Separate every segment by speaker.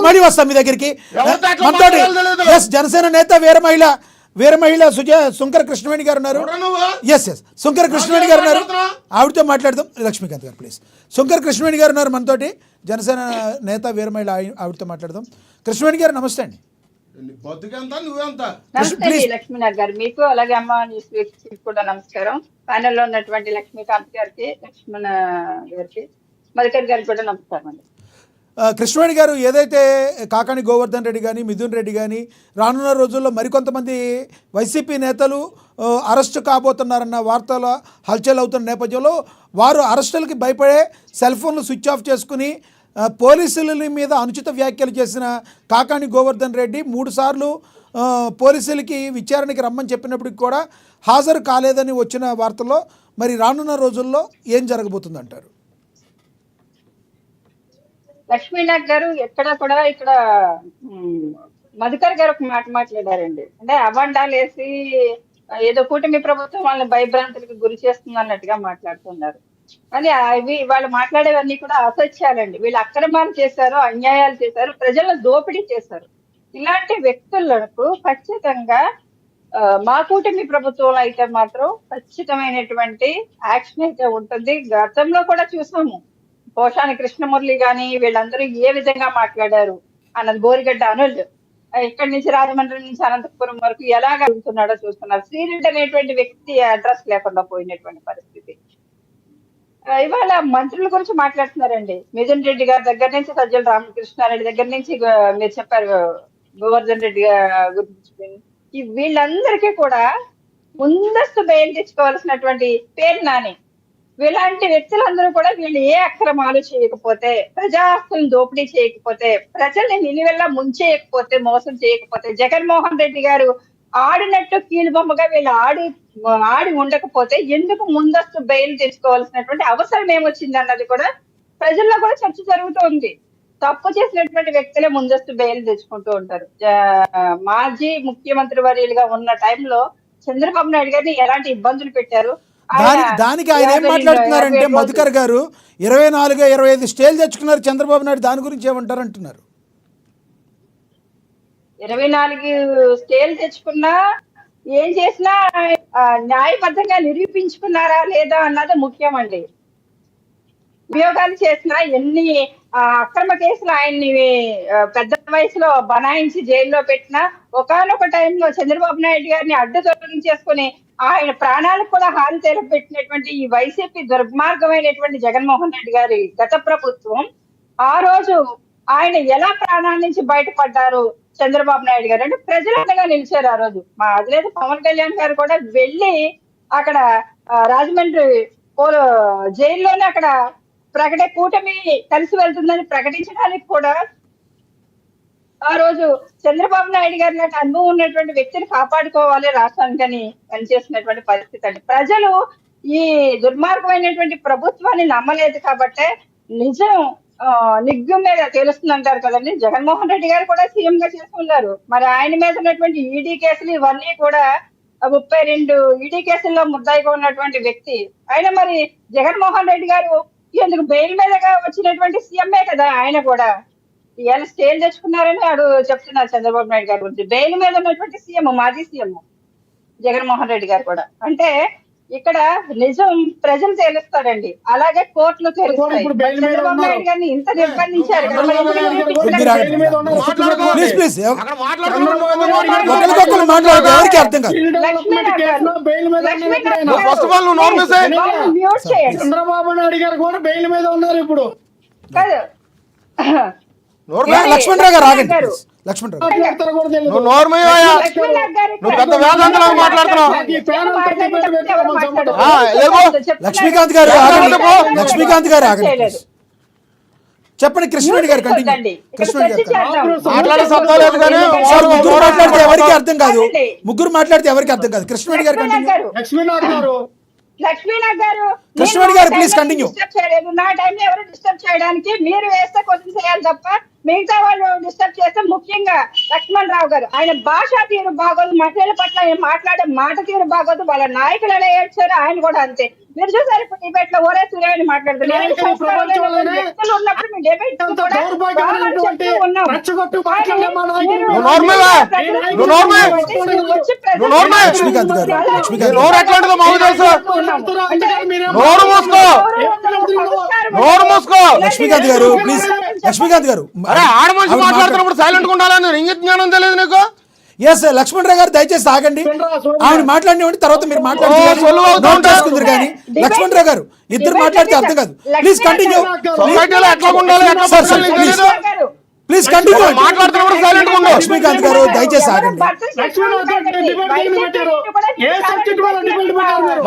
Speaker 1: మళ్ళీ వస్తాం మీ దగ్గరికి. మనతోటి జనసేన నేత వీర మహిళ సుంకర కృష్ణవేణి గారు ఉన్నారు. ఎస్ సుంకర కృష్ణవేణి గారు ఉన్నారు, ఆవిడతో మాట్లాడదాం. లక్ష్మీకాంత్ గారు ప్లీజ్. సుంకర కృష్ణవేణి గారు ఉన్నారు మనతోటి, జనసేన నేత వీర మహిళ, ఆవిడతో మాట్లాడదాం. కృష్ణవేణి గారు నమస్తే అండి.
Speaker 2: లక్ష్మీనాథ్ గారు మీకు, అలాగే అమ్మ న్యూస్ కూడా నమస్కారం. ప్యానెల్లో ఉన్నటువంటి లక్ష్మీకాంత్ గారికి, లక్ష్మణ గారికి, మధుకర్ గారికి కూడా నమస్కారం అండి.
Speaker 1: కృష్ణవేణి గారు, ఏదైతే కాకాని గోవర్ధన్ రెడ్డి కానీ మిథున్ రెడ్డి కానీ రానున్న రోజుల్లో మరికొంతమంది వైసీపీ నేతలు అరెస్టు కాబోతున్నారన్న వార్తలు హల్చల్ అవుతున్న నేపథ్యంలో వారు అరెస్టులకి భయపడే సెల్ ఫోన్లు స్విచ్ ఆఫ్ చేసుకుని పోలీసుల మీద అనుచిత వ్యాఖ్యలు చేసిన కాకాని గోవర్ధన్ రెడ్డి 3 సార్లు పోలీసులకి విచారణకి రమ్మని చెప్పినప్పటికి కూడా హాజరు కాలేదని వచ్చిన వార్తల్లో మరి రానున్న రోజుల్లో ఏం జరగబోతుందంటారు?
Speaker 2: లక్ష్మీనాథ్ గారు ఎక్కడ కూడా ఇక్కడ మధుకర్ గారు ఒక మాట మాట్లాడారండి. అంటే అవాండాలు వేసి ఏదో కూటమి ప్రభుత్వం వాళ్ళని భయభ్రాంతులకు గురి చేస్తుంది అన్నట్టుగా మాట్లాడుతున్నారు. కానీ వాళ్ళు మాట్లాడేవన్నీ కూడా అసత్యాలండి. వీళ్ళు అక్రమాలు చేశారు, అన్యాయాలు చేశారు, ప్రజలను దోపిడీ చేశారు. ఇలాంటి వ్యక్తులకు ఖచ్చితంగా మా కూటమి ప్రభుత్వంలో అయితే మాత్రం ఖచ్చితమైనటువంటి యాక్షన్ అయితే ఉంటుంది. గతంలో కూడా చూసాము, పోషాని కృష్ణమురళి గాని వీళ్ళందరూ ఏ విధంగా మాట్లాడారు అన్నది, బోరిగడ్డ అనిల్ ఇక్కడి నుంచి రాజమండ్రి నుంచి అనంతపురం వరకు ఎలాగ అడుగుతున్నాడో చూస్తున్నారు. శ్రీరెడ్డి అనేటువంటి వ్యక్తి అడ్రస్ లేకుండా పోయినటువంటి పరిస్థితి. ఇవాళ మంత్రుల గురించి మాట్లాడుతున్నారండి. మిథున్ రెడ్డి గారి దగ్గర నుంచి సజ్జల రామకృష్ణారెడ్డి దగ్గర నుంచి మీరు చెప్పారు గోవర్ధన్ రెడ్డి గురించి, వీళ్ళందరికీ కూడా ముందస్తు బెయిల్ తెచ్చుకోవాల్సినటువంటి పేరు నాని. ఇలాంటి వ్యక్తులందరూ కూడా వీళ్ళు ఏ అక్రమాలు చేయకపోతే, ప్రజాస్తులను దోపిడీ చేయకపోతే, ప్రజల్ని నిలువెల్లా ముంచేయకపోతే, మోసం చేయకపోతే, జగన్మోహన్ రెడ్డి గారు ఆడినట్టు కీలుబొమ్మగా వీళ్ళు ఆడి ఉండకపోతే ఎందుకు ముందస్తు బెయిల్ తెచ్చుకోవాల్సినటువంటి అవసరం ఏమొచ్చింది అన్నది కూడా ప్రజల్లో కూడా చర్చ జరుగుతోంది. తప్పు చేసినటువంటి వ్యక్తులే ముందస్తు బెయిల్ తెచ్చుకుంటూ ఉంటారు. మాజీ ముఖ్యమంత్రి వర్యులుగా ఉన్న టైంలో చంద్రబాబు నాయుడు గారిని ఎలాంటి ఇబ్బందులు పెట్టారు.
Speaker 1: దానికి ఆయన ఏం మాట్లాడుతున్నారంటే మధుకర్ గారు 24-25 స్టేలు తెచ్చుకున్నారు చంద్రబాబు నాయుడు, దాని గురించి ఏమంటారు అంటున్నారు.
Speaker 2: 24 స్టేలు తెచ్చుకున్నా ఏం చేసినా న్యాయబద్ధంగా నిరూపించుకున్నారా లేదా అన్నది ముఖ్యమండి. అభియోగాలు చేసినా, ఎన్ని అక్రమ కేసులు ఆయన్ని పెద్ద వయసులో బనాయించి జైల్లో పెట్టినా, ఒకానొక టైంలో చంద్రబాబు నాయుడు గారిని అడ్డు తొలగించేసుకుని ఆయన ప్రాణాలకు కూడా హాని తెలపెట్టినటువంటి ఈ వైసీపీ దుర్మార్గమైనటువంటి జగన్మోహన్ రెడ్డి గారి గత ప్రభుత్వం, ఆ రోజు ఆయన ఎలా ప్రాణాల నుంచి బయటపడ్డారు చంద్రబాబు నాయుడు గారు అంటే ప్రజలందగా నిలిచారు. ఆ రోజు మా అధినేత పవన్ కళ్యాణ్ గారు కూడా వెళ్ళి అక్కడ రాజమండ్రి జైల్లోనే అక్కడ కూటమి కలిసి వెళ్తుందని ప్రకటించడానికి కూడా ఆ రోజు చంద్రబాబు నాయుడు గారి లాంటి అనుభవం ఉన్నటువంటి వ్యక్తిని కాపాడుకోవాలి రాష్ట్రానికని పనిచేసినటువంటి పరిస్థితి అండి. ప్రజలు ఈ దుర్మార్గమైనటువంటి ప్రభుత్వాన్ని నమ్మలేదు కాబట్టే నిజం నిగ్గు మీద తెలుస్తుంది అంటారు కదండి. జగన్మోహన్ రెడ్డి గారు కూడా సీఎం గా చేసుకున్నారు. మరి ఆయన మీద ఉన్నటువంటి ఈడీ కేసులు ఇవన్నీ కూడా 32 ఈడీ కేసుల్లో ముద్దాయిగా ఉన్నటువంటి వ్యక్తి ఆయన. మరి జగన్మోహన్ రెడ్డి గారు ఎందుకు బెయిల్ మీదగా వచ్చినటువంటి సీఎంఏ కదా ఆయన కూడా. ఇవాళ స్టేలు తెచ్చుకున్నారని చెప్తున్నారు చంద్రబాబు నాయుడు గారి గురించి. బెయిల్ మీద ఉన్నటువంటి సీఎం, మాజీ సీఎం జగన్మోహన్ రెడ్డి గారు కూడా. అంటే ఇక్కడ నిజం ప్రజలు తేలుస్తారండి, అలాగే కోర్టులు తెలుస్తాయి. చంద్రబాబు నాయుడు గారిని ఇంత నిర్బంధించారు.
Speaker 3: చంద్రబాబు నాయుడు గారు కూడా బెయిల్ మీద ఉన్నారు ఇప్పుడు.
Speaker 2: కాదు
Speaker 1: లక్ష్మణరావు గారు ఆగండి. లక్ష్మణరావు లక్ష్మీకాంత్ గారు ఆగండి. లక్ష్మీకాంత్ గారు ఆగండి. చెప్పండి కృష్ణవేణి గారు కంటిన్యూ. కృష్ణవేణి గారు ముగ్గురు మాట్లాడితే ఎవరికి అర్థం కాదు, ముగ్గురు మాట్లాడితే ఎవరికి అర్థం కాదు. కృష్ణవేణి గారు కంటిన్యూ.
Speaker 2: లక్ష్మీనాథ్ గారు
Speaker 1: కృష్ణవేణి గారు ప్లీజ్ కంటిన్యూ.
Speaker 2: నా టైంలో ఎవరు డిస్టర్బ్ చేయడానికి, మీరు వేస్తే క్వశ్చన్ చేయాలి తప్ప మిగతా వాళ్ళు డిస్టర్బ్ చేస్తే, ముఖ్యంగా లక్ష్మణ్ రావు గారు ఆయన భాషా తీరు బాగోదు, మహిళల పట్ల ఆయన మాట్లాడే మాట తీరు బాగోదు, వాళ్ళ నాయకులు ఎలా ఏడ్చారు ఆయన కూడా అంతే. మీరు చూసారు ఇప్పుడు డిబేట్ లో ఓరే సూర్య అని మాట్లాడుతున్నారు. ఉన్నప్పుడు మీ డిబేట్ ఉన్న ఉన్నాం.
Speaker 3: రెచ్చగొట్టు మాట్లాడే మా నాయకుడు
Speaker 2: మీరు-
Speaker 4: నువ్వు నోర్మేవా? నువ్వు నోర్మే? నువ్వు నోర్మే?
Speaker 1: లక్ష్మీకాంత్ గారు, లక్ష్మీకాంత్
Speaker 4: నోరు ఎట్లాంటిదో మాకు తెలుసు. నోరు మూసుకో. నోరు మూసుకో.
Speaker 1: లక్ష్మీకాంత్ గారు ప్లీజ్, లక్ష్మీకాంత్ గారు
Speaker 4: అరే ఆడ మనిషి మాట్లాడుతున్నప్పుడు సైలెంట్ గా ఉండాలని ఇంగిత జ్ఞానం తెలియదు నీకు.
Speaker 1: ఎస్ లక్ష్మణరావు గారు దయచేసి ఆగండి. ఆవిడ మాట్లాడినవ్వండి, తర్వాత మీరు మాట్లాడుతున్నారు కానీ లక్ష్మణరావు గారు ఇద్దరు మాట్లాడితే అర్థం కాదు. ప్లీజ్ కంటిన్యూ,
Speaker 4: సొసైటీలో ఎట్లా ఉండాలి, ఎట్లా
Speaker 1: సార్,
Speaker 4: బతకాలి నీకు
Speaker 1: ప్లీజ్.
Speaker 4: తెలీదు.
Speaker 1: Please continue.
Speaker 4: మాట్లాడుతున్నప్పుడు సైలెంట్ గా ఉండు.
Speaker 1: లక్ష్మీకాంత్ గారు దయచేసి ఆగండి.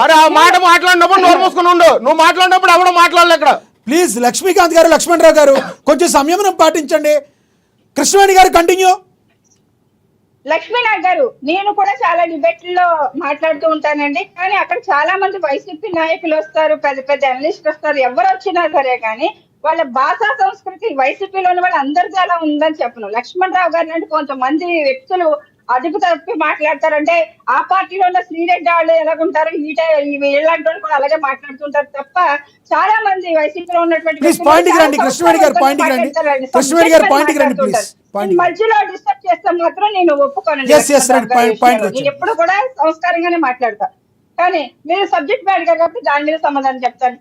Speaker 4: మరి ఆ మాట మాట్లాడినప్పుడు నోరు మూసుకుని ఉండు. నువ్వు మాట్లాడినప్పుడు ఎవడో మాట్లాడలే ఇక్కడ.
Speaker 1: ప్లీజ్ లక్ష్మీకాంత్ గారు, లక్ష్మణరావు గారు కొంచెం సంయమనం పాటించండి. కృష్ణవేణి గారు కంటిన్యూ.
Speaker 2: లక్ష్మీనాథ్ గారు, నేను కూడా చాలా డిబేట్లలో మాట్లాడుతూ ఉంటానండి. కానీ అక్కడ చాలా మంది వైసీపీ నాయకులు వస్తారు, పెద్ద పెద్ద అనలిస్ట్ వస్తారు, ఎవరు వచ్చినా సరే కానీ వాళ్ళ భాషా సంస్కృతి వైసీపీలోని వాళ్ళు అందరిది అలా ఉందని చెప్పను. లక్ష్మణరావు గారు అంటే కొంతమంది వ్యక్తులు అదుపు తప్పి మాట్లాడతారంటే ఆ పార్టీలో ఉన్న శ్రీరెడ్డి వాళ్ళు ఎలాగుంటారు, ఇలాంటి వాళ్ళు కూడా అలాగే మాట్లాడుతుంటారు తప్ప చాలా మంది వైసీపీలో ఉన్నటువంటి
Speaker 1: ప్లీజ్ పాయింట్కి రండి. కృష్ణవేణి గారు పాయింట్కి రండి. కృష్ణవేణి గారు పాయింట్కి రండి ప్లీజ్. పాయింట్
Speaker 2: మధ్యలో డిస్టర్బ్ చేస్తే మాత్రం నేను ఒప్పుకోను.
Speaker 1: Yes, yes, రండి. పాయింట్
Speaker 2: నేను ఎప్పుడు కూడా సంస్కారంగానే మాట్లాడతా. కానీ మీరు సబ్జెక్ట్ మ్యాటర్ కాబట్టి దాని మీద సమాధానం చెప్తాను.